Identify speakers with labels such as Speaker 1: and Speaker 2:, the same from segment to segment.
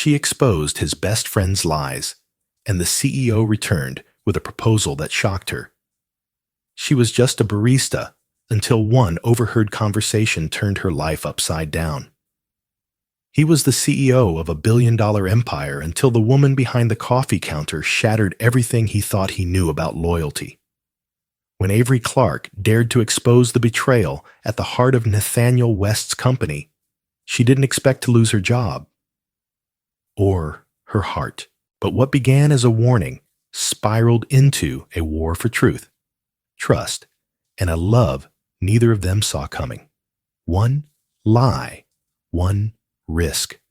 Speaker 1: She exposed his best friend's lies, and the CEO returned with a proposal that shocked her. She was just a barista until one overheard conversation turned her life upside down. He was the CEO of a billion-dollar empire until the woman behind the coffee counter shattered everything he thought he knew about loyalty. When Avery Clarke dared to expose the betrayal at the heart of Nathaniel West's company, she didn't expect to lose her job or her heart. But what began as a warning spiraled into a war for truth, trust, and a love neither of them saw coming. One lie, one risk,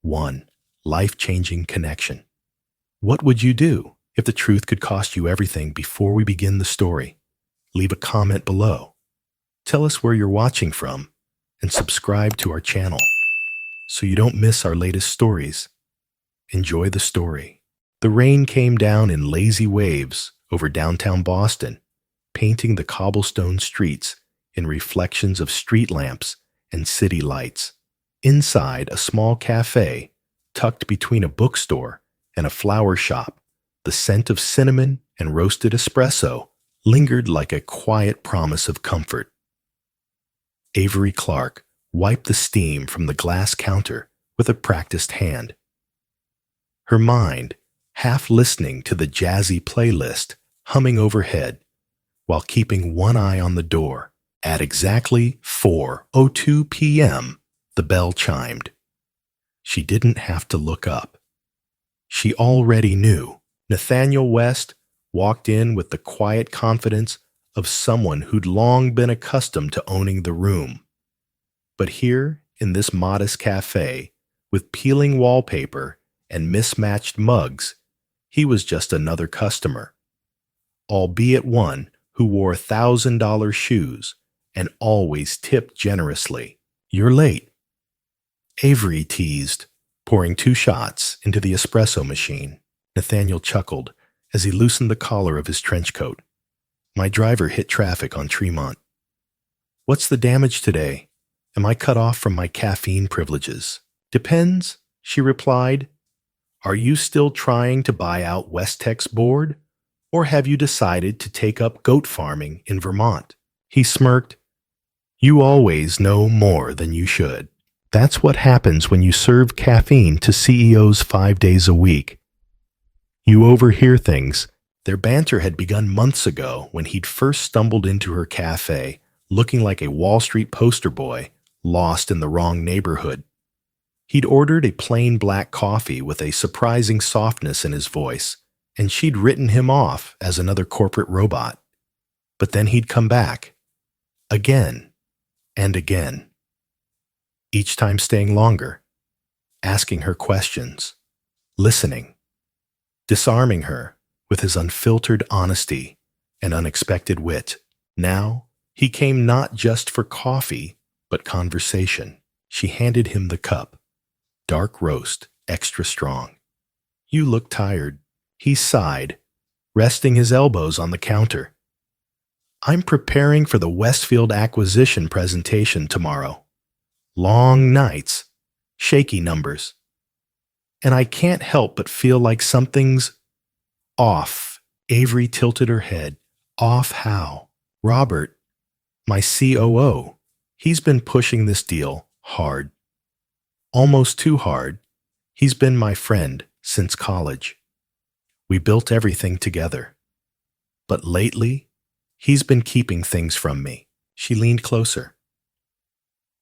Speaker 1: one life-changing connection. What would you do if the truth could cost you everything? Before we begin the story, leave a comment below. Tell us where you're watching from and subscribe to our channel so you don't miss our latest stories. Enjoy the story. The rain came down in lazy waves over downtown Boston, painting the cobblestone streets in reflections of street lamps and city lights. Inside a small cafe, tucked between a bookstore and a flower shop, the scent of cinnamon and roasted espresso lingered like a quiet promise of comfort. Avery Clarke wiped the steam from the glass counter with a practiced hand. Her mind, half listening to the jazzy playlist humming overhead, while keeping one eye on the door. At exactly 4:02 p.m., the bell chimed. She didn't have to look up. She already knew. Nathaniel West walked in with the quiet confidence of someone who'd long been accustomed to owning the room. But here, in this modest cafe, with peeling wallpaper and mismatched mugs, he was just another customer, albeit one who wore $1,000 shoes and always tipped generously. "You're late," Avery teased, pouring 2 shots into the espresso machine. Nathaniel chuckled as he loosened the collar of his trench coat. "My driver hit traffic on Tremont." "What's the damage today? Am I cut off from my caffeine privileges?" "Depends," she replied. "Are you still trying to buy out Westech's board, or have you decided to take up goat farming in Vermont?" He smirked. "You always know more than you should. That's what happens when you serve caffeine to CEOs 5 days a week. You overhear things." Their banter had begun months ago when he'd first stumbled into her cafe, looking like a Wall Street poster boy, lost in the wrong neighborhood. He'd ordered a plain black coffee with a surprising softness in his voice, and she'd written him off as another corporate robot. But then he'd come back, again and again, each time staying longer, asking her questions, listening, disarming her with his unfiltered honesty and unexpected wit. Now, he came not just for coffee, but conversation. She handed him the cup. "Dark roast, extra strong." "You look tired." He sighed, resting his elbows on the counter. "I'm preparing for the Westfield acquisition presentation tomorrow. Long nights, shaky numbers. And I can't help but feel like something's off." Avery tilted her head. "Off how?" "Robert, my COO, he's been pushing this deal hard. Almost too hard. He's been my friend since college. We built everything together. But lately, he's been keeping things from me." She leaned closer.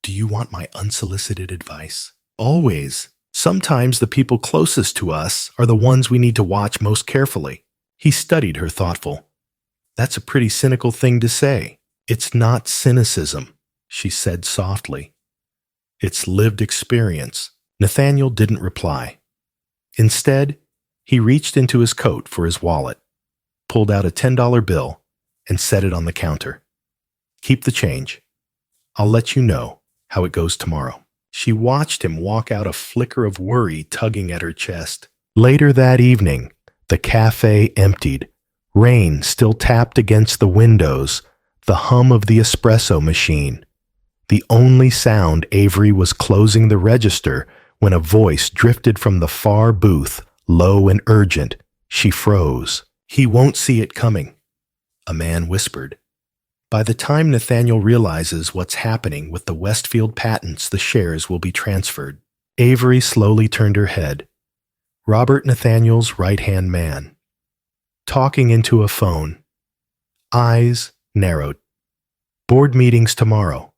Speaker 1: "Do you want my unsolicited advice?" "Always. Sometimes the people closest to us are the ones we need to watch most carefully." He studied her thoughtful. "That's a pretty cynical thing to say." "It's not cynicism," she said softly. "It's lived experience." Nathaniel didn't reply. Instead, he reached into his coat for his wallet, pulled out a $10 bill, and set it on the counter. "Keep the change. I'll let you know how it goes tomorrow." She watched him walk out, a flicker of worry tugging at her chest. Later that evening, the cafe emptied. Rain still tapped against the windows, the hum of the espresso machine. The only sound Avery was closing the register When a voice drifted from the far booth, low and urgent, she froze. "He won't see it coming," a man whispered. "By the time Nathaniel realizes what's happening with the Westfield patents, the shares will be transferred." Avery slowly turned her head. Robert Nathaniel's right-hand man, talking into a phone. Eyes narrowed. "Board meetings tomorrow.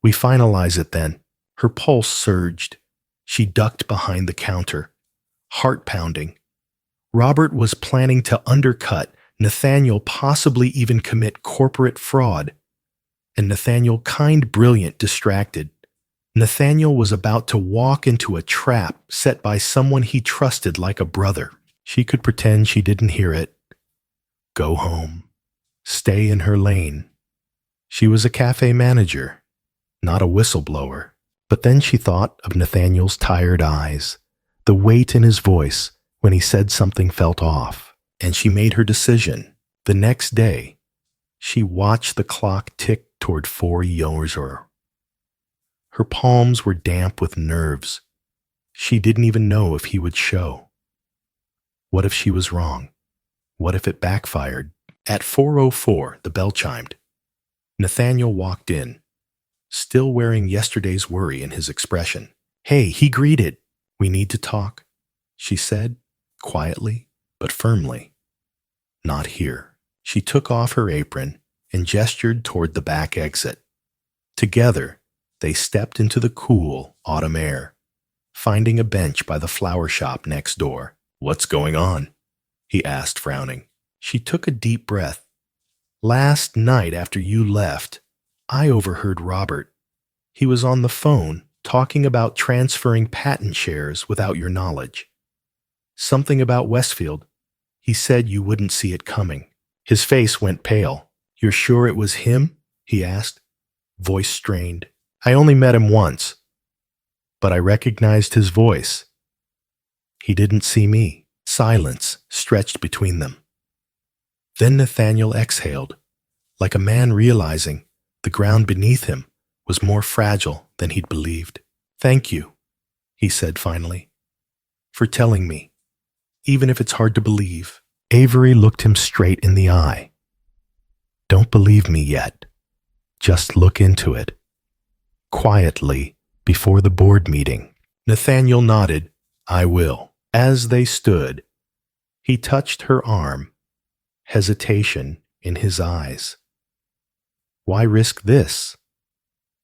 Speaker 1: We finalize it then." Her pulse surged. She ducked behind the counter, heart pounding. Robert was planning to undercut Nathaniel, possibly even commit corporate fraud. And Nathaniel, kind, brilliant, distracted. Nathaniel was about to walk into a trap set by someone he trusted like a brother. She could pretend she didn't hear it. Go home. Stay in her lane. She was a cafe manager, not a whistleblower. But then she thought of Nathaniel's tired eyes, the weight in his voice when he said something felt off, and she made her decision. The next day, she watched the clock tick toward 4 years. Her palms were damp with nerves. She didn't even know if he would show. What if she was wrong? What if it backfired? At 4:04, the bell chimed. Nathaniel walked in, still wearing yesterday's worry in his expression. "Hey," he greeted. "We need to talk," she said, quietly but firmly. "Not here." She took off her apron and gestured toward the back exit. Together, they stepped into the cool autumn air, finding a bench by the flower shop next door. "What's going on?" he asked, frowning. She took a deep breath. "Last night after you left, I overheard Robert. He was on the phone talking about transferring patent shares without your knowledge. Something about Westfield. He said you wouldn't see it coming." His face went pale. "You're sure it was him?" he asked, voice strained. "I only met him once, but I recognized his voice." "He didn't see me." Silence stretched between them. Then Nathaniel exhaled, like a man realizing the ground beneath him was more fragile than he'd believed. "Thank you," he said finally, "for telling me, even if it's hard to believe." Avery looked him straight in the eye. "Don't believe me yet. Just look into it." Quietly, before the board meeting, Nathaniel nodded. "I will." As they stood, he touched her arm, hesitation in his eyes. "Why risk this?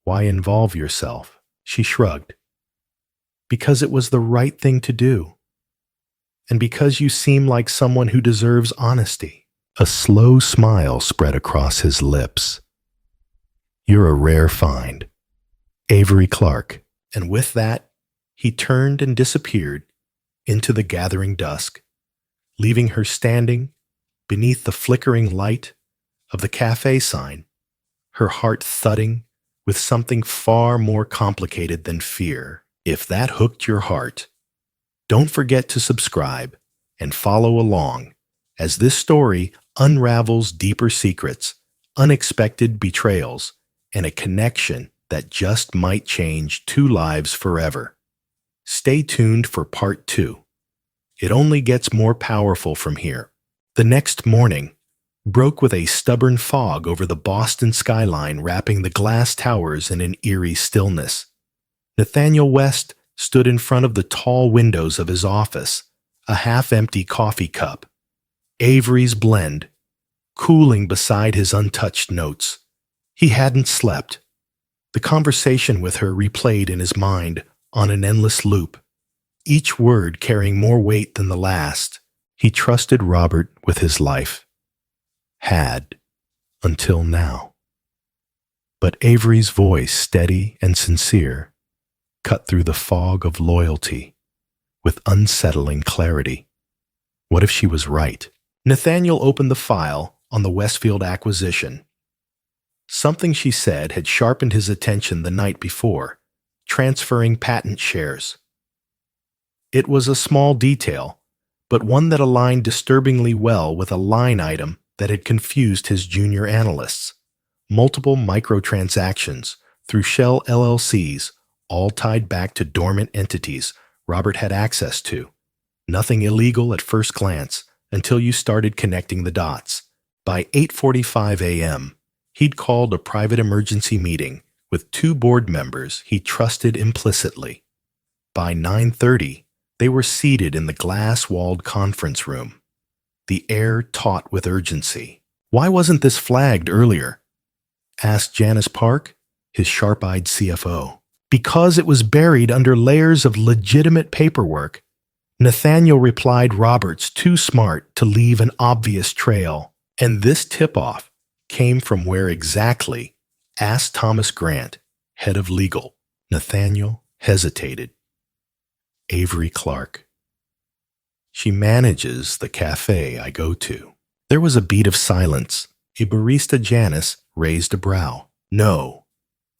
Speaker 1: Why involve yourself?" She shrugged. "Because it was the right thing to do. And because you seem like someone who deserves honesty." A slow smile spread across his lips. "You're a rare find, Avery Clarke." And with that, he turned and disappeared into the gathering dusk, leaving her standing beneath the flickering light of the cafe sign, her heart thudding with something far more complicated than fear. If that hooked your heart, don't forget to subscribe and follow along as this story unravels deeper secrets, unexpected betrayals, and a connection that just might change 2 lives forever. Stay tuned for part 2. It only gets more powerful from here. The next morning broke with a stubborn fog over the Boston skyline, wrapping the glass towers in an eerie stillness. Nathaniel West stood in front of the tall windows of his office, a half-empty coffee cup, Avery's blend, cooling beside his untouched notes. He hadn't slept. The conversation with her replayed in his mind on an endless loop, each word carrying more weight than the last. He trusted Robert with his life. Had, until now. But Avery's voice, steady and sincere, cut through the fog of loyalty with unsettling clarity. What if she was right? Nathaniel opened the file on the Westfield acquisition. Something she said had sharpened his attention the night before, transferring patent shares. It was a small detail, but one that aligned disturbingly well with a line item that had confused his junior analysts. Multiple microtransactions through shell LLCs, all tied back to dormant entities, Robert had access to. Nothing illegal at first glance until you started connecting the dots. By 8:45 a.m., he'd called a private emergency meeting with 2 board members he trusted implicitly. By 9:30, they were seated in the glass-walled conference room, the air taut with urgency. "Why wasn't this flagged earlier?" asked Janice Park, his sharp-eyed CFO. "Because it was buried under layers of legitimate paperwork." Nathaniel replied, "Robert's too smart to leave an obvious trail." And this tip-off came from where exactly? Asked Thomas Grant, head of legal. Nathaniel hesitated. "Avery Clarke. She manages the cafe I go to." There was a beat of silence. A barista Janice raised a brow. "No.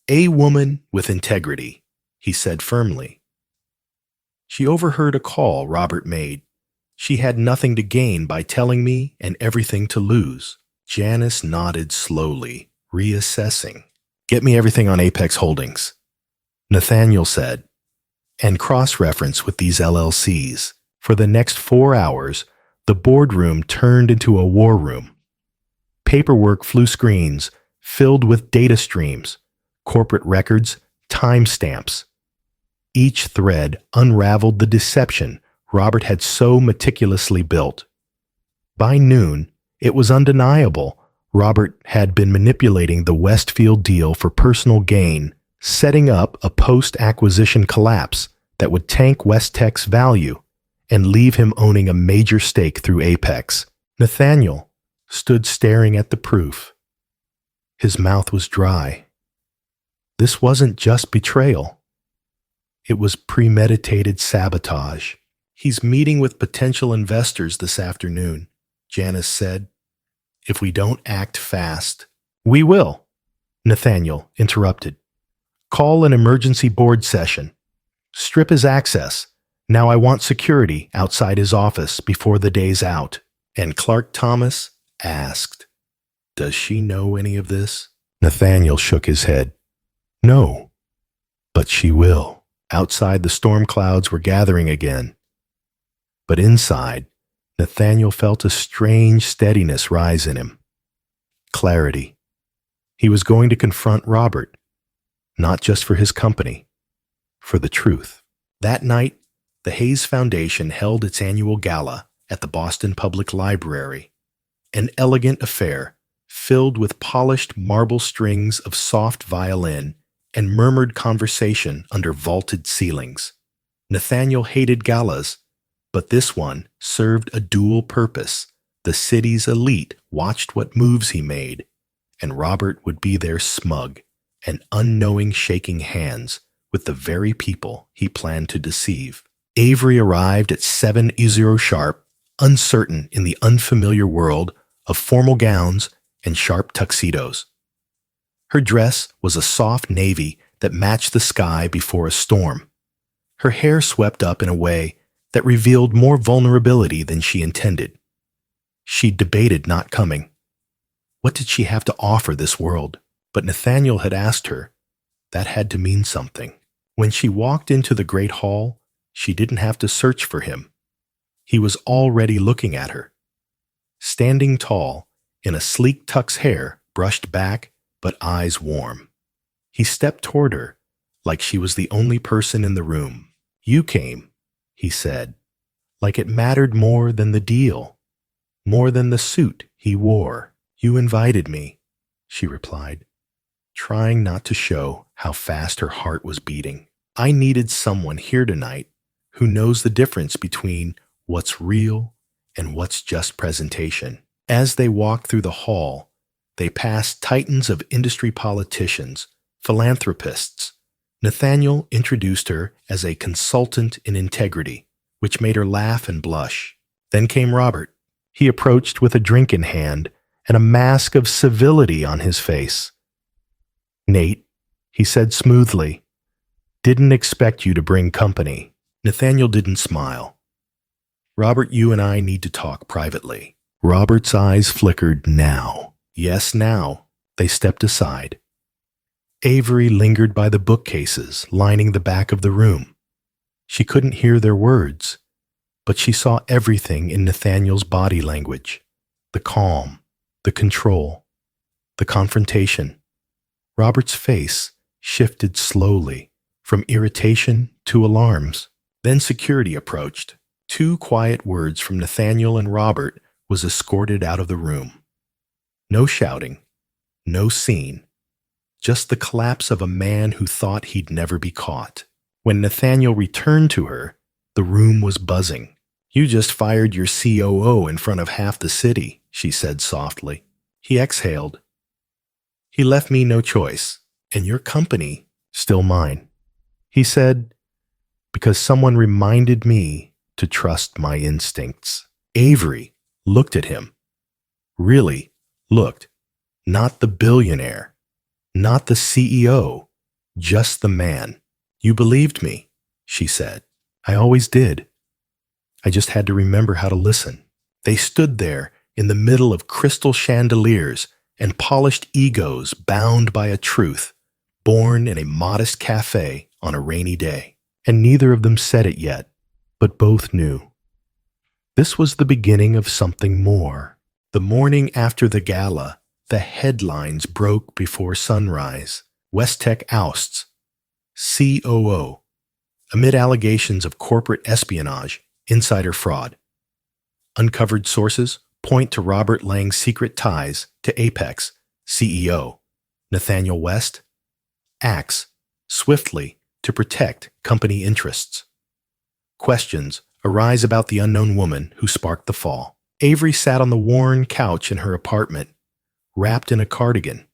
Speaker 1: A woman with integrity," he said firmly. "She overheard a call Robert made. She had nothing to gain by telling me and everything to lose." Janice nodded slowly, reassessing. "Get me everything on Apex Holdings," Nathaniel said, "and cross-reference with these LLCs." For the next 4 hours, the boardroom turned into a war room. Paperwork flew screens, filled with data streams, corporate records, timestamps. Each thread unraveled the deception Robert had so meticulously built. By noon, it was undeniable. Robert had been manipulating the Westfield deal for personal gain, setting up a post-acquisition collapse that would tank Westtech's value and leave him owning a major stake through Apex. Nathaniel stood staring at the proof. His mouth was dry. This wasn't just betrayal. It was premeditated sabotage. "He's meeting with potential investors this afternoon," Janice said. "If we don't act fast." "We will," Nathaniel interrupted. "Call an emergency board session. Strip his access. Now I want security outside his office before the day's out." And Clark Thomas asked, "Does she know any of this?" Nathaniel shook his head. "No, but she will." Outside, the storm clouds were gathering again. But inside, Nathaniel felt a strange steadiness rise in him. Clarity. He was going to confront Robert, not just for his company, for the truth. That night, the Hayes Foundation held its annual gala at the Boston Public Library, an elegant affair filled with polished marble strings of soft violin and murmured conversation under vaulted ceilings. Nathaniel hated galas, but this one served a dual purpose. The city's elite watched what moves he made, and Robert would be there smug and unknowing, shaking hands with the very people he planned to deceive. Avery arrived at 7:00 sharp, uncertain in the unfamiliar world of formal gowns and sharp tuxedos. Her dress was a soft navy that matched the sky before a storm. Her hair swept up in a way that revealed more vulnerability than she intended. She debated not coming. What did she have to offer this world? But Nathaniel had asked her. That had to mean something. When she walked into the great hall, she didn't have to search for him. He was already looking at her. Standing tall, in a sleek tuck's hair brushed back, but eyes warm. He stepped toward her, like she was the only person in the room. "You came," he said, like it mattered more than the deal, more than the suit he wore. "You invited me," she replied, trying not to show how fast her heart was beating. "I needed someone here tonight who knows the difference between what's real and what's just presentation." As they walked through the hall, they passed titans of industry, politicians, philanthropists. Nathaniel introduced her as a consultant in integrity, which made her laugh and blush. Then came Robert. He approached with a drink in hand and a mask of civility on his face. "Nate," he said smoothly, "didn't expect you to bring company." Nathaniel didn't smile. "Robert, you and I need to talk privately." Robert's eyes flickered. Now. Yes, now. They stepped aside. Avery lingered by the bookcases lining the back of the room. She couldn't hear their words, but she saw everything in Nathaniel's body language. The calm, the control, the confrontation. Robert's face shifted slowly from irritation to alarms. Then security approached. 2 quiet words from Nathaniel and Robert was escorted out of the room. No shouting, no scene, just the collapse of a man who thought he'd never be caught. When Nathaniel returned to her, the room was buzzing. "You just fired your COO in front of half the city," she said softly. He exhaled. "He left me no choice, and your company, still mine." He said, "Because someone reminded me to trust my instincts." Avery looked at him. Really looked. Not the billionaire, not the CEO, just the man. "You believed me," she said. "I always did. I just had to remember how to listen." They stood there in the middle of crystal chandeliers and polished egos bound by a truth, born in a modest cafe on a rainy day. And neither of them said it yet, but both knew. This was the beginning of something more. The morning after the gala, the headlines broke before sunrise. Westtech ousts COO amid allegations of corporate espionage, insider fraud. Uncovered sources point to Robert Lang's secret ties to Apex. CEO Nathaniel West acts swiftly to protect company interests. Questions arise about the unknown woman who sparked the fall. Avery sat on the worn couch in her apartment, wrapped in a cardigan,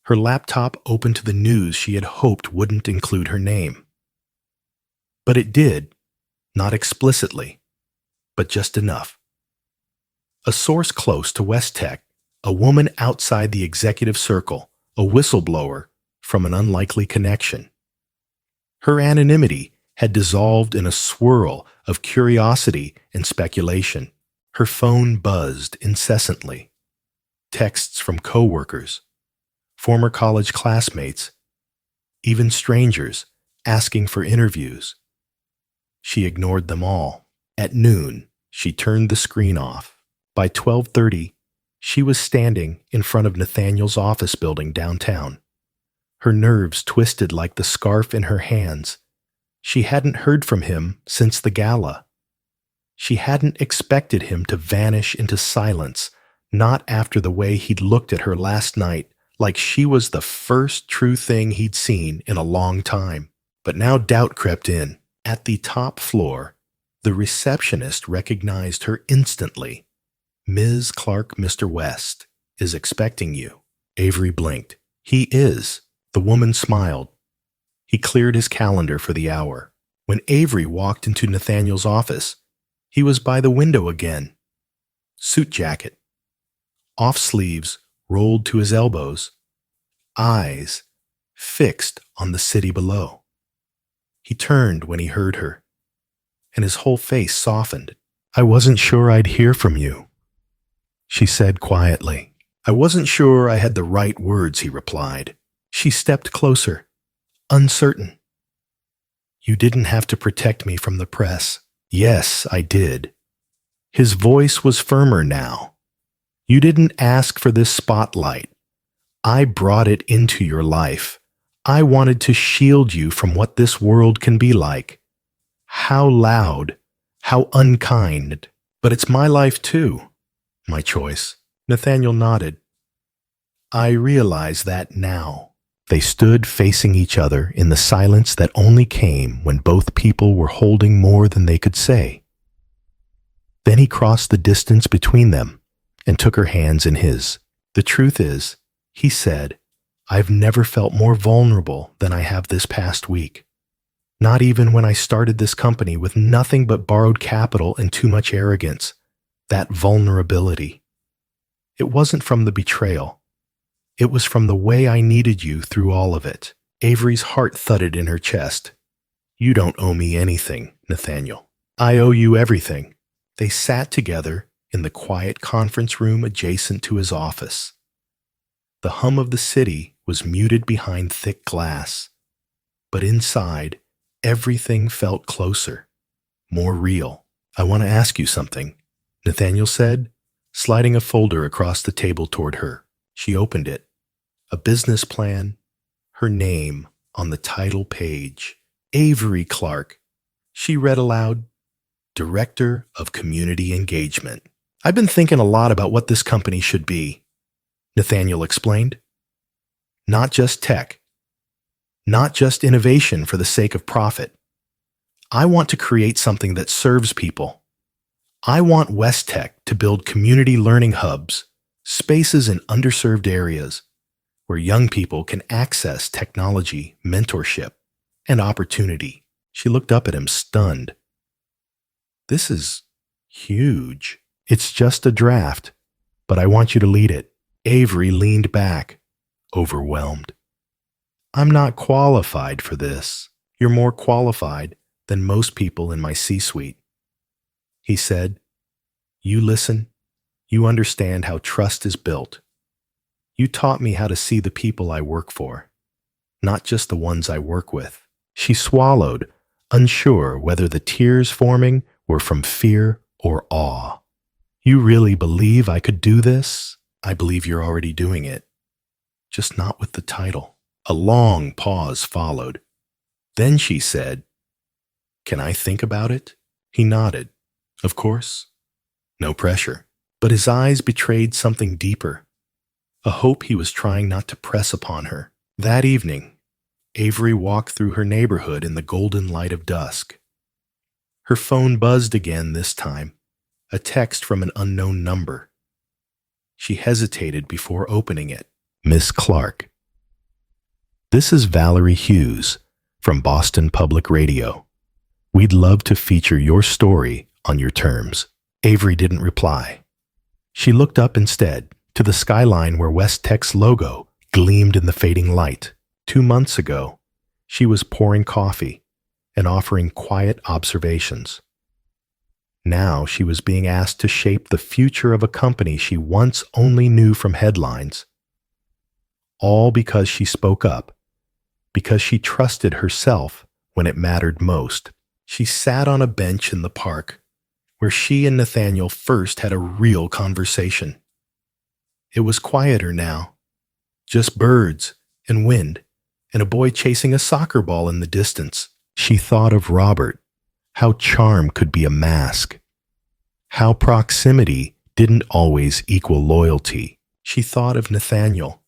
Speaker 1: her laptop open to the news she had hoped wouldn't include her name. But it did, not explicitly, but just enough. A source close to Westtech, a woman outside the executive circle, a whistleblower from an unlikely connection. Her anonymity had dissolved in a swirl of curiosity and speculation. Her phone buzzed incessantly. Texts from coworkers, former college classmates, even strangers asking for interviews. She ignored them all. At noon, she turned the screen off. By 12:30, she was standing in front of Nathaniel's office building downtown. Her nerves twisted like the scarf in her hands. She hadn't heard from him since the gala. She hadn't expected him to vanish into silence, not after the way he'd looked at her last night, like she was the first true thing he'd seen in a long time. But now doubt crept in. At the top floor, the receptionist recognized her instantly. "Ms. Clarke, Mr. West is expecting you." Avery blinked. "He is." The woman smiled. He cleared his calendar for the hour. When Avery walked into Nathaniel's office, he was by the window again. Suit jacket, off sleeves rolled to his elbows, eyes fixed on the city below. He turned when he heard her, and his whole face softened. "I wasn't sure I'd hear from you," she said quietly. "I wasn't sure I had the right words," he replied. She stepped closer, uncertain. "You didn't have to protect me from the press." "Yes, I did." His voice was firmer now. "You didn't ask for this spotlight. I brought it into your life. I wanted to shield you from what this world can be like. How loud, how unkind. But it's my life too. My choice." Nathaniel nodded. "I realize that now." They stood facing each other in the silence that only came when both people were holding more than they could say. Then he crossed the distance between them and took her hands in his. "The truth is," he said, "I've never felt more vulnerable than I have this past week. Not even when I started this company with nothing but borrowed capital and too much arrogance. That vulnerability. It wasn't from the betrayal. It was from the way I needed you through all of it." Avery's heart thudded in her chest. "You don't owe me anything, Nathaniel. I owe you everything." They sat together in the quiet conference room adjacent to his office. The hum of the city was muted behind thick glass, but inside, everything felt closer. more real. I want to ask you something, Nathaniel said, sliding a folder across the table toward her. She opened it. A business plan, her name on the title page. Avery Clarke. She read aloud, Director of Community Engagement. I've been thinking a lot about what this company should be, Nathaniel explained. Not just tech, not just innovation for the sake of profit. I want to create something that serves people. I want West Tech to build community learning hubs, spaces in underserved areas where young people can access technology, mentorship, and opportunity. She looked up at him, stunned. This is huge. It's just a draft, but I want you to lead it. Avery leaned back, overwhelmed. I'm not qualified for this. You're more qualified than most people in my C-suite. He said, You listen, you understand how trust is built. You taught me how to see the people I work for, not just the ones I work with. She swallowed, unsure whether the tears forming were from fear or awe. You really believe I could do this? I believe you're already doing it, just not with the title. A long pause followed. Then she said, Can I think about it? He nodded. Of course. No pressure. But his eyes betrayed something deeper, a hope he was trying not to press upon her. That evening, Avery walked through her neighborhood in the golden light of dusk. Her phone buzzed again this time, a text from an unknown number. She hesitated before opening it. Miss Clarke. This is Valerie Hughes from Boston Public Radio. We'd love to feature your story on your terms. Avery didn't reply. She looked up instead to the skyline where West Tech's logo gleamed in the fading light. 2 months ago, she was pouring coffee and offering quiet observations. Now she was being asked to shape the future of a company she once only knew from headlines. All because she spoke up, because she trusted herself when it mattered most. She sat on a bench in the park where she and Nathaniel first had a real conversation. It was quieter now, just birds and wind and a boy chasing a soccer ball in the distance. She thought of Robert, how charm could be a mask, how proximity didn't always equal loyalty. She thought of Nathaniel,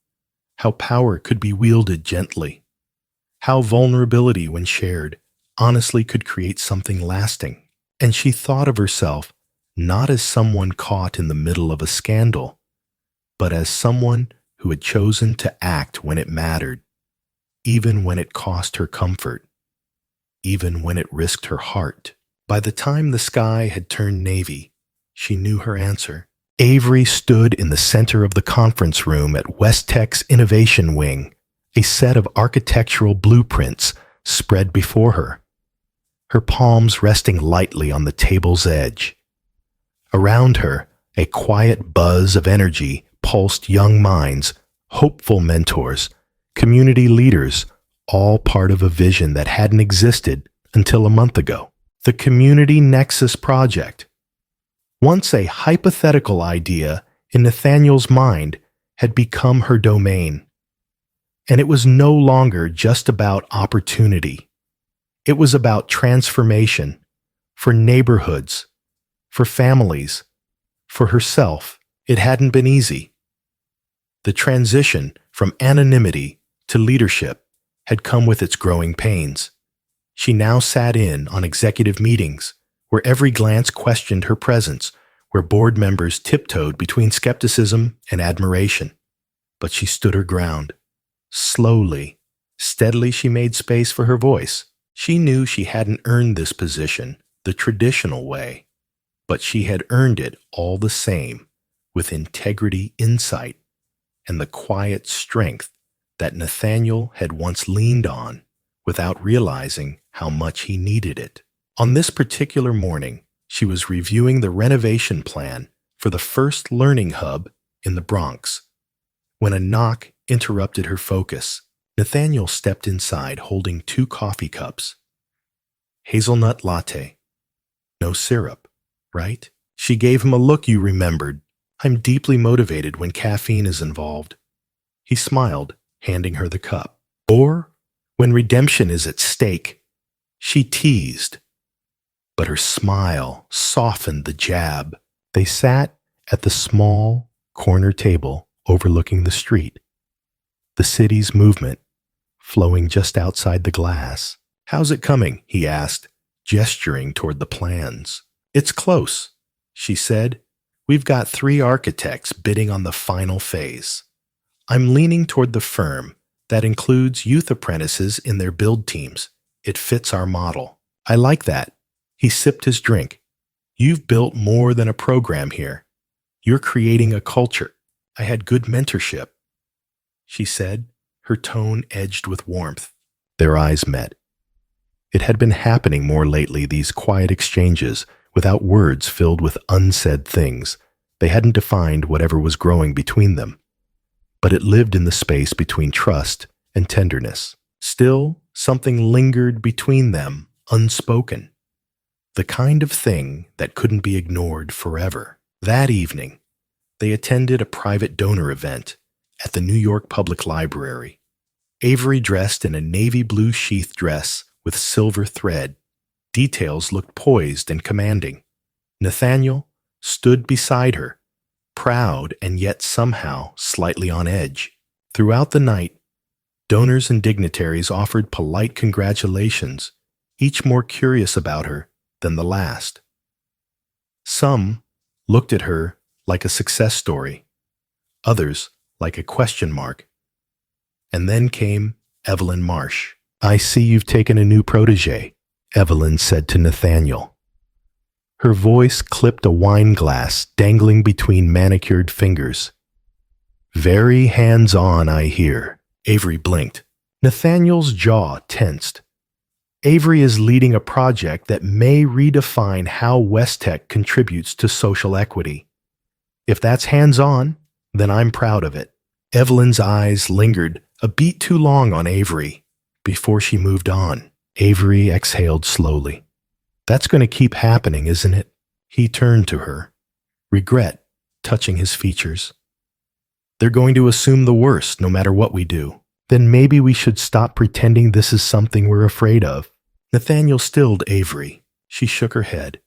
Speaker 1: how power could be wielded gently, how vulnerability, when shared, honestly could create something lasting. And she thought of herself not as someone caught in the middle of a scandal, but as someone who had chosen to act when it mattered, even when it cost her comfort, even when it risked her heart. By the time the sky had turned navy, she knew her answer. Avery stood in the center of the conference room at West Tech's Innovation Wing, a set of architectural blueprints spread before her, her palms resting lightly on the table's edge. Around her, a quiet buzz of energy pulsed young minds, hopeful mentors, community leaders, all part of a vision that hadn't existed until a month ago. The Community Nexus Project. Once a hypothetical idea in Nathaniel's mind had become her domain. And it was no longer just about opportunity. It was about transformation for neighborhoods, for families, for herself. It hadn't been easy. The transition from anonymity to leadership had come with its growing pains. She now sat in on executive meetings where every glance questioned her presence, where board members tiptoed between skepticism and admiration. But she stood her ground. Slowly, steadily she made space for her voice. She knew she hadn't earned this position the traditional way, but she had earned it all the same, with integrity, insight, and the quiet strength that Nathaniel had once leaned on without realizing how much he needed it. On this particular morning, she was reviewing the renovation plan for the first learning hub in the Bronx, when a knock interrupted her focus. Nathaniel stepped inside holding 2 coffee cups. Hazelnut latte, No syrup, right? She gave him a look you remembered. I'm deeply motivated when caffeine is involved. He smiled, handing her the cup. Or when redemption is at stake, she teased. But her smile softened the jab. They sat at the small corner table overlooking the street, the city's movement flowing just outside the glass. How's it coming? He asked, gesturing toward the plans. It's close, she said. We've got 3 architects bidding on the final phase. I'm leaning toward the firm that includes youth apprentices in their build teams. It fits our model. I like that. He sipped his drink. You've built more than a program here. You're creating a culture. I had good mentorship, she said, her tone edged with warmth. Their eyes met. It had been happening more lately, these quiet exchanges, without words, filled with unsaid things. They hadn't defined whatever was growing between them, but it lived in the space between trust and tenderness. Still, something lingered between them, unspoken. The kind of thing that couldn't be ignored forever. That evening, they attended a private donor event at the New York Public Library. Avery dressed in a navy blue sheath dress with silver thread. Details looked poised and commanding. Nathaniel stood beside her, proud and yet somehow slightly on edge. Throughout the night, donors and dignitaries offered polite congratulations, each more curious about her than the last. Some looked at her like a success story, others like a question mark. And then came Evelyn Marsh. I see you've taken a new protege, Evelyn said to Nathaniel. Her voice clipped a wine glass dangling between manicured fingers. Very hands-on, I hear. Avery blinked. Nathaniel's jaw tensed. Avery is leading a project that may redefine how West Tech contributes to social equity. If that's hands-on, then I'm proud of it. Evelyn's eyes lingered a beat too long on Avery before she moved on. Avery exhaled slowly. That's going to keep happening, isn't it? He turned to her, regret touching his features. They're going to assume the worst no matter what we do. Then maybe we should stop pretending this is something we're afraid of. Nathaniel stilled Avery. She shook her head,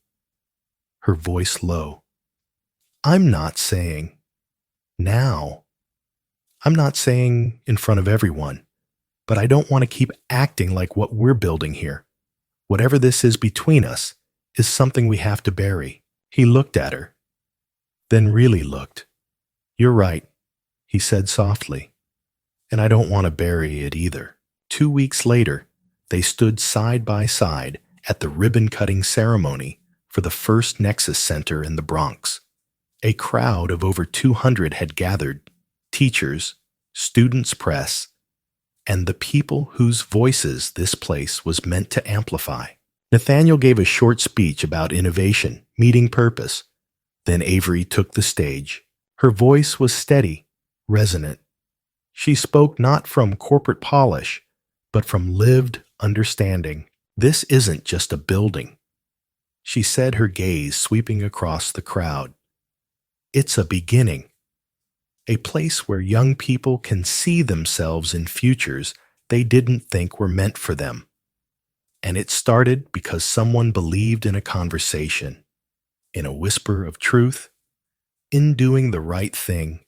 Speaker 1: her voice low. I'm not saying now. I'm not saying in front of everyone, but I don't want to keep acting like what we're building here, whatever this is between us, is something we have to bury. He looked at her, then really looked. You're right, he said softly, and I don't want to bury it either. 2 weeks later, they stood side by side at the ribbon-cutting ceremony for the first Nexus Center in the Bronx. A crowd of over 200 had gathered, teachers, students' press, and the people whose voices this place was meant to amplify. Nathaniel gave a short speech about innovation, meeting purpose. Then Avery took the stage. Her voice was steady, resonant. She spoke not from corporate polish, but from lived understanding. This isn't just a building, she said, her gaze sweeping across the crowd. It's a beginning, a place where young people can see themselves in futures they didn't think were meant for them. And it started because someone believed in a conversation, in a whisper of truth, in doing the right thing,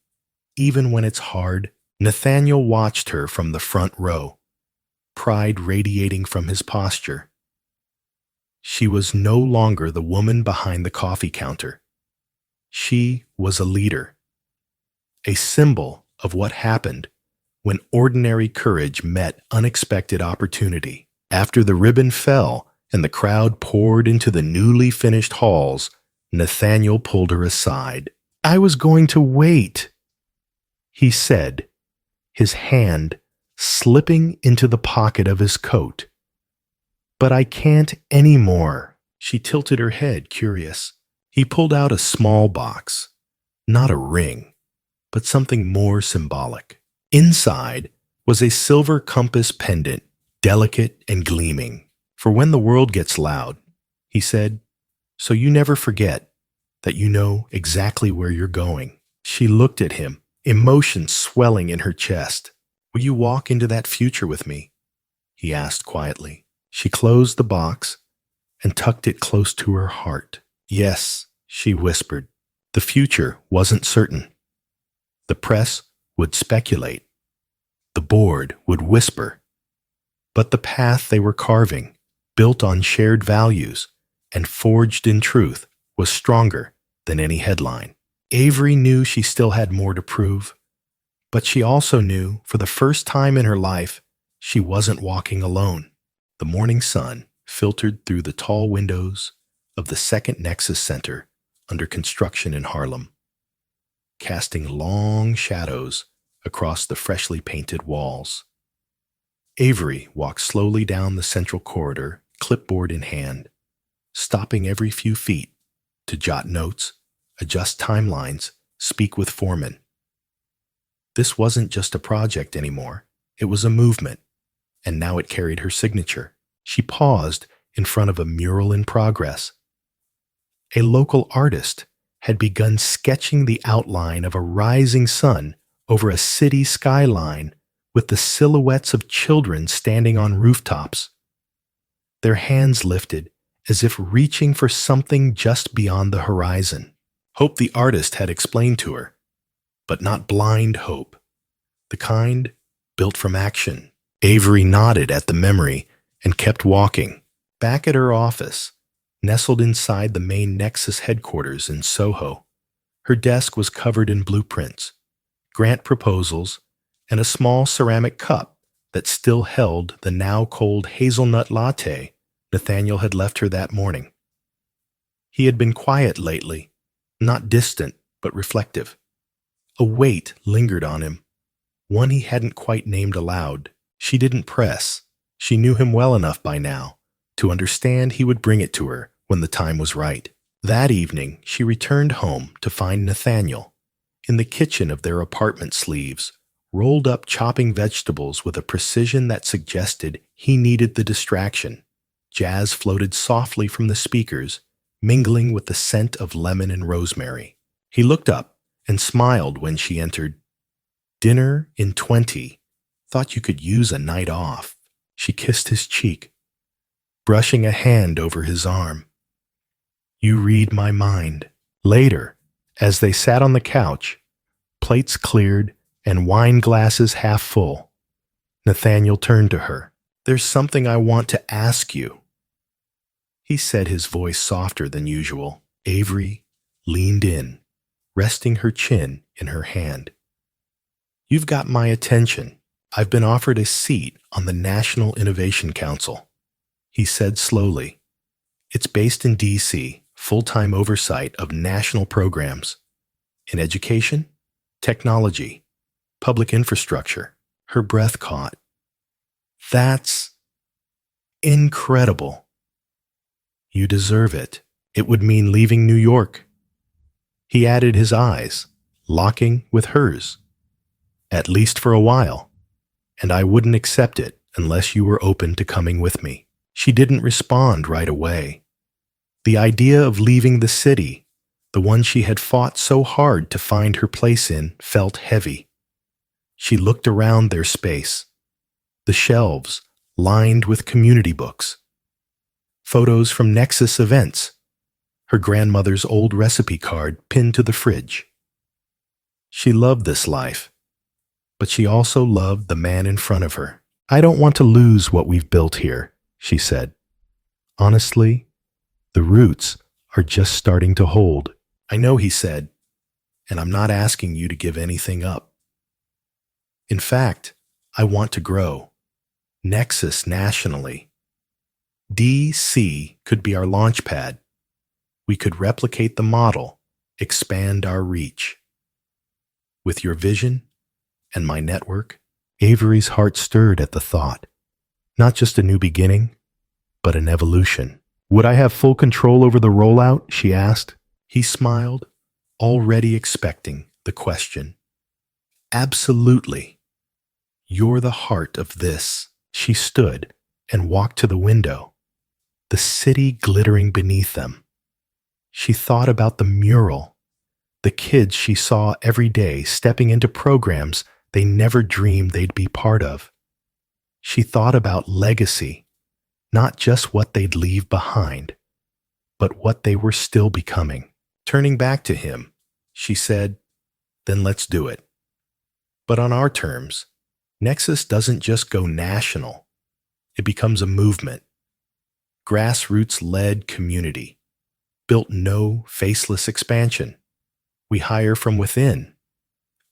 Speaker 1: even when it's hard. Nathaniel watched her from the front row, pride radiating from his posture. She was no longer the woman behind the coffee counter. She was a leader, a symbol of what happened when ordinary courage met unexpected opportunity. After the ribbon fell and the crowd poured into the newly finished halls, Nathaniel pulled her aside. I was going to wait, he said, his hand slipping into the pocket of his coat. But I can't anymore. She tilted her head, curious. He pulled out a small box, not a ring, but something more symbolic. Inside was a silver compass pendant, delicate and gleaming. For when the world gets loud, he said, So you never forget that you know exactly where you're going. She looked at him, emotion swelling in her chest. Will you walk into that future with me? He asked quietly. She closed the box and tucked it close to her heart. Yes, she whispered. The future wasn't certain. The press would speculate. The board would whisper. But the path they were carving, built on shared values and forged in truth, was stronger than any headline. Avery knew she still had more to prove, but she also knew, for the first time in her life, she wasn't walking alone. The morning sun filtered through the tall windows of the second Nexus Center under construction in Harlem, casting long shadows across the freshly painted walls. Avery walked slowly down the central corridor, clipboard in hand, stopping every few feet to jot notes, adjust timelines, speak with foremen. This wasn't just a project anymore. It was a movement, and now it carried her signature. She paused in front of a mural in progress. A local artist had begun sketching the outline of a rising sun over a city skyline with the silhouettes of children standing on rooftops, their hands lifted as if reaching for something just beyond the horizon. Hope the artist had explained to her, but not blind hope, the kind built from action. Avery nodded at the memory and kept walking. Back at her office, nestled inside the main Nexus headquarters in Soho, her desk was covered in blueprints, grant proposals, and a small ceramic cup that still held the now cold hazelnut latte Nathaniel had left her that morning. He had been quiet lately, not distant, but reflective. A weight lingered on him, one he hadn't quite named aloud. She didn't press. She knew him well enough by now to understand he would bring it to her when the time was right. That evening, she returned home to find Nathaniel in the kitchen of their apartment sleeves, rolled up chopping vegetables with a precision that suggested he needed the distraction. Jazz floated softly from the speakers, mingling with the scent of lemon and rosemary. He looked up and smiled when she entered. Dinner in 20. Thought you could use a night off. She kissed his cheek, brushing a hand over his arm. You read my mind. Later, as they sat on the couch, plates cleared and wine glasses half full, Nathaniel turned to her. There's something I want to ask you. He said, his voice softer than usual. Avery leaned in, resting her chin in her hand. You've got my attention. I've been offered a seat on the National Innovation Council, he said slowly. It's based in D.C., full-time oversight of national programs in education, technology, public infrastructure. Her breath caught. That's incredible. You deserve it. It would mean leaving New York. He added, his eyes locking with hers. At least for a while. And I wouldn't accept it unless you were open to coming with me. She didn't respond right away. The idea of leaving the city, the one she had fought so hard to find her place in, felt heavy. She looked around their space. The shelves lined with community books. Photos from Nexus events. Her grandmother's old recipe card pinned to the fridge. She loved this life, but she also loved the man in front of her. I don't want to lose what we've built here, she said. Honestly, the roots are just starting to hold. I know, he said, and I'm not asking you to give anything up. In fact, I want to grow. Nexus nationally. DC could be our launch pad. We could replicate the model, expand our reach. With your vision and my network, Avery's heart stirred at the thought. Not just a new beginning, but an evolution. Would I have full control over the rollout? She asked. He smiled, already expecting the question. Absolutely. You're the heart of this. She stood and walked to the window, the city glittering beneath them. She thought about the mural, the kids she saw every day stepping into programs they never dreamed they'd be part of. She thought about legacy, not just what they'd leave behind, but what they were still becoming. Turning back to him, she said, "Then let's do it. But on our terms." Nexus doesn't just go national. It becomes a movement. Grassroots-led community. Built no faceless expansion. We hire from within.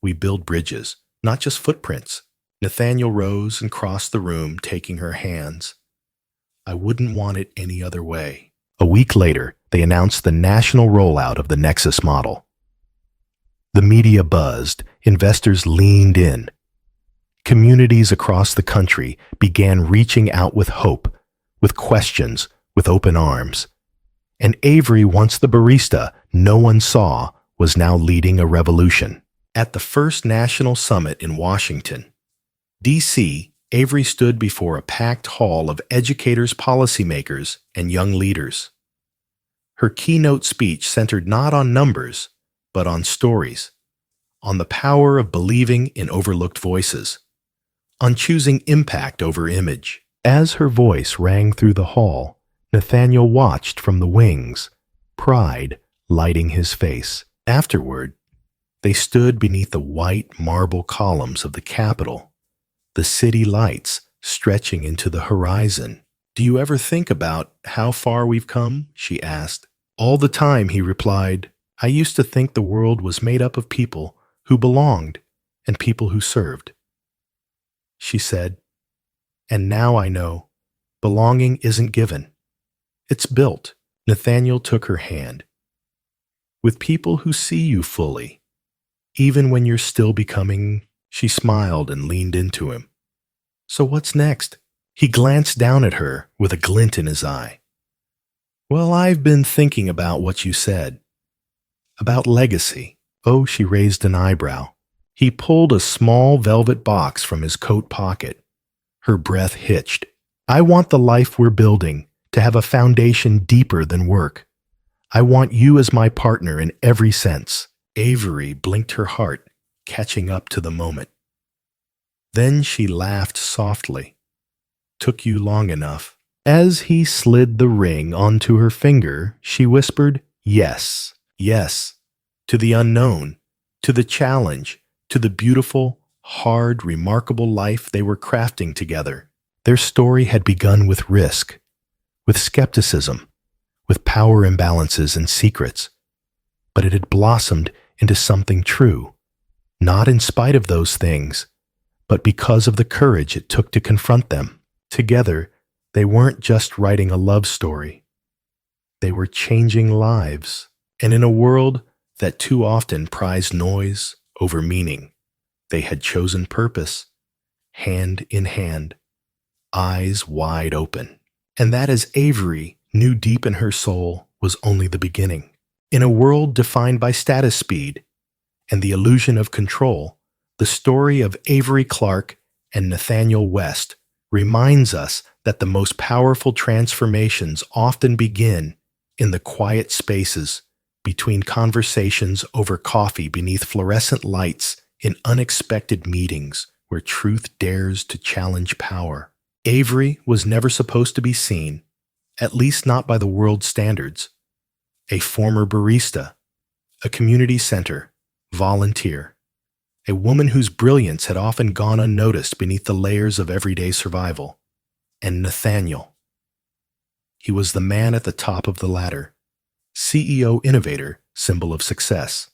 Speaker 1: We build bridges, not just footprints. Nathaniel rose and crossed the room, taking her hands. "I wouldn't want it any other way." A week later, they announced the national rollout of the Nexus model. The media buzzed, investors leaned in. Communities across the country began reaching out with hope, with questions, with open arms. And Avery, once the barista no one saw, was now leading a revolution. At the first national summit in Washington, D.C., Avery stood before a packed hall of educators, policymakers, and young leaders. Her keynote speech centered not on numbers, but on stories, on the power of believing in overlooked voices, on choosing impact over image. As her voice rang through the hall, Nathaniel watched from the wings, pride lighting his face. Afterward, they stood beneath the white marble columns of the Capitol, the city lights stretching into the horizon. "Do you ever think about how far we've come?" she asked. "All the time," he replied. "I used to think the world was made up of people who belonged and people who served." She said, "And now I know belonging isn't given. It's built." Nathaniel took her hand. "With people who see you fully, even when you're still becoming." She smiled and leaned into him. "So what's next?" He glanced down at her with a glint in his eye. "Well, I've been thinking about what you said. About legacy." Oh, she raised an eyebrow. He pulled a small velvet box from his coat pocket. Her breath hitched. "I want the life we're building to have a foundation deeper than work. I want you as my partner in every sense." Avery blinked, her heart catching up to the moment. Then she laughed softly. "Took you long enough." As he slid the ring onto her finger, she whispered, "Yes, yes, to the unknown, to the challenge, to the beautiful, hard, remarkable life they were crafting together." Their story had begun with risk, with skepticism, with power imbalances and secrets, but it had blossomed into something true, not in spite of those things, but because of the courage it took to confront them. Together, they weren't just writing a love story. They were changing lives. And in a world that too often prized noise over meaning, they had chosen purpose, hand in hand, eyes wide open. And that, as Avery knew deep in her soul, was only the beginning. In a world defined by status speed and the illusion of control, the story of Avery Clarke and Nathaniel West reminds us that the most powerful transformations often begin in the quiet spaces between conversations over coffee beneath fluorescent lights, in unexpected meetings where truth dares to challenge power. Avery was never supposed to be seen, at least not by the world's standards. A former barista, a community center, volunteer, a woman whose brilliance had often gone unnoticed beneath the layers of everyday survival. And Nathaniel. He was the man at the top of the ladder, CEO innovator, symbol of success.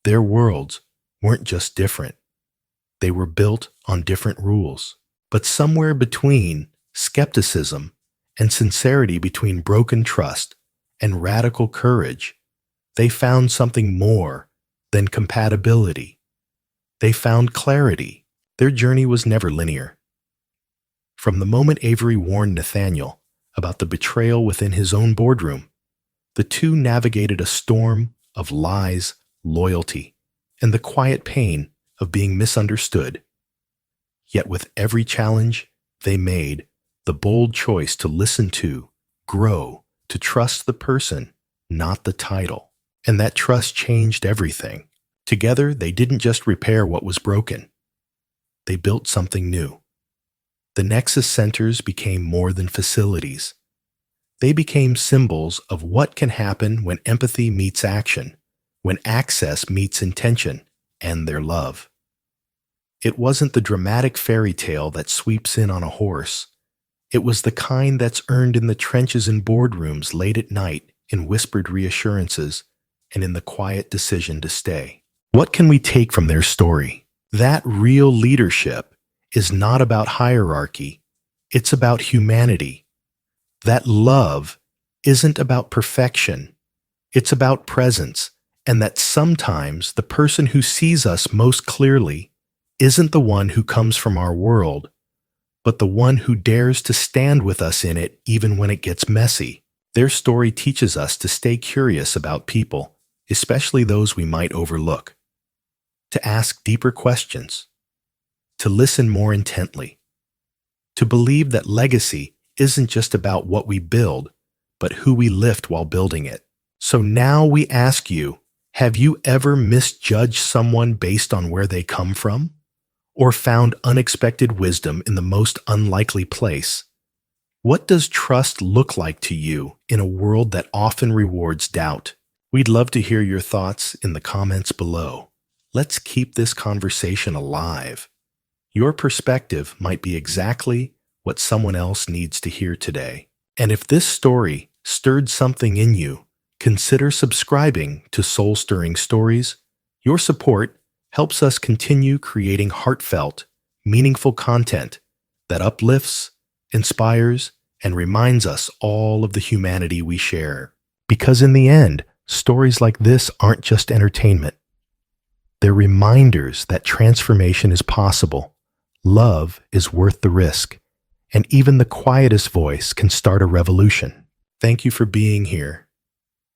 Speaker 1: Their worlds weren't just different. They were built on different rules. But somewhere between skepticism and sincerity, between broken trust and radical courage, they found something more than compatibility. They found clarity. Their journey was never linear. From the moment Avery warned Nathaniel about the betrayal within his own boardroom, the two navigated a storm of lies, loyalty, and the quiet pain of being misunderstood. Yet with every challenge, they made the bold choice to listen to, grow, to trust the person not the title. And that trust changed everything. Together, they didn't just repair what was broken. They built something new. The Nexus Centers became more than facilities. They became symbols of what can happen when empathy meets action, when access meets intention and their love. It wasn't the dramatic fairy tale that sweeps in on a horse. It was the kind that's earned in the trenches and boardrooms late at night, in whispered reassurances, and in the quiet decision to stay. What can we take from their story? That real leadership is not about hierarchy, it's about humanity. That love isn't about perfection, it's about presence, and that sometimes the person who sees us most clearly isn't the one who comes from our world, but the one who dares to stand with us in it even when it gets messy. Their story teaches us to stay curious about people, especially those we might overlook, to ask deeper questions, to listen more intently, to believe that legacy isn't just about what we build, but who we lift while building it. So now we ask you, have you ever misjudged someone based on where they come from? Or found unexpected wisdom in the most unlikely place? What does trust look like to you in a world that often rewards doubt? We'd love to hear your thoughts in the comments below. Let's keep this conversation alive. Your perspective might be exactly what someone else needs to hear today. And if this story stirred something in you, consider subscribing to Soul Stirring Stories. Your support helps us continue creating heartfelt, meaningful content that uplifts, inspires, and reminds us all of the humanity we share. Because in the end, stories like this aren't just entertainment. They're reminders that transformation is possible, love is worth the risk, and even the quietest voice can start a revolution. Thank you for being here.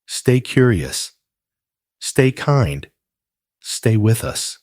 Speaker 1: Stay curious, stay kind, stay with us.